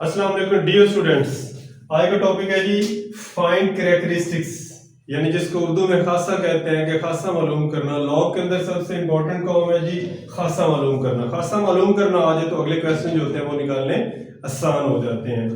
अस्सलाम वालेकुम dear students. आज का टॉपिक है जी फाइंड कैरेक्टरिस्टिक्स, यानी जिसको उर्दू में खासा कहते हैं कि खासा मालूम करना। लॉग के अंदर सबसे इंपॉर्टेंट काम है जी खासा मालूम करना। खासा मालूम करना आ जाए तो अगले क्वेश्चन जो होते हैं वो निकालने आसान हो जाते हैं।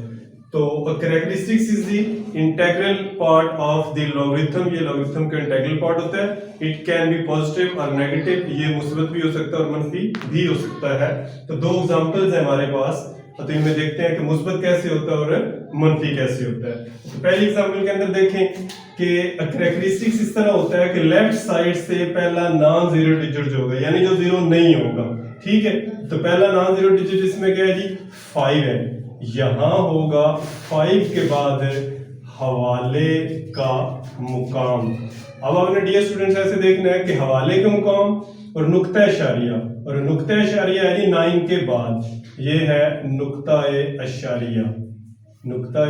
तो characteristics is the integral part of the logarithm. ये लॉगरिथम का इंटीग्रल पार्ट होता है। इट कैन बी पॉजिटिव और नेगेटिव, ये मुस्बत भी हो सकता है और मनफी भी हो सकता है। तो दो एग्जांपल्स हैं हमारे पास, तो इनमें देखते हैं कि मुस्बत कैसे होता है और मनफी कैसे होता है। तो पहली एग्जांपल के अंदर देखें कि कैरेक्टरिस्टिक्स इस तरह होता है कि लेफ्ट साइड से पहला नॉन जीरो डिजिट जो होगा, यानी जो जीरो नहीं होगा, ठीक है। तो पहला नॉन जीरो डिजिट इसमें क्या है जी 5 है। यहाँ होगा 5 के बाद हवाले का मुकाम। अब आपने डियर स्टूडेंट्स ऐसे देखना है कि हवाले का मुकाम और नुक्ता इशारिया, और नुक्ता इशारिया है जी 9 के बाद, ये है नुक्ता इशारिया। नुक्ता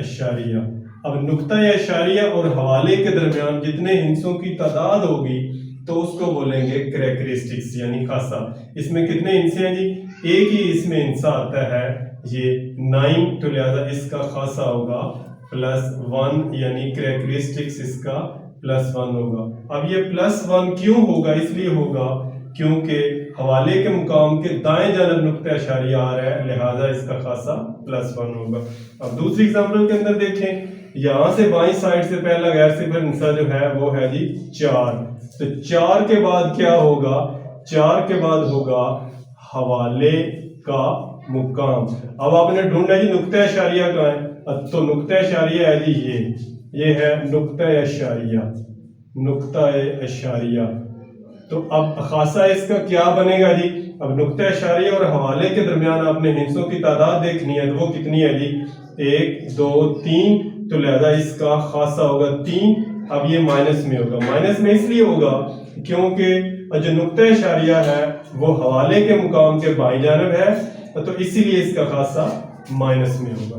इशारिया, अब नुक्ता इशारिया और हवाले के दरमियान जितने हिस्सों की तादाद होगी तो उसको बोलेंगे कैरेक्टरिस्टिक्स, यानी खासा। इसमें कितने हिस्से हैं जी, एक ही इसमें हिस्सा आता है ये 9, तो लिहाजा इसका खासा होगा +1, यानी कैरेक्टरिस्टिक्स इसका +1 होगा। अब ये +1 क्यों होगा, इसलिए होगा क्योंकि हवाले के मुकाम के दाएं जानब नुक्ता इशारिया आ रहा है, लिहाजा इसका खासा +1 होगा। अब दूसरी एग्जांपल के अंदर देखें, यहाँ से बाईं साइड से पहला गैर सिफर हिस्सा जो है वो है जी 4। तो 4 के बाद क्या होगा, 4 के बाद होगा हवाले का मुकाम। अब आपने ढूंढना है जी नुक्ता इशारिया कहाँ है, तो नुक्ता इशारिया है जी ये है नुक्ता इशारिया, नुक्ता इशारिया। तो अब खासा इसका क्या बनेगा जी, अब नुक्ता इशारिया और हवाले के दरमियान आपने हिस्सों की तादाद देखनी है, तो वो कितनी है जी 1 2 3, तो लिहाजा इसका खासा होगा 3। अब ये माइनस में होगा, माइनस में इसलिए होगा क्योंकि जो नुक्ता इशारिया है वो हवाले के मुकाम के बाईं जानब है, तो इसीलिए इसका खासा माइनस में होगा।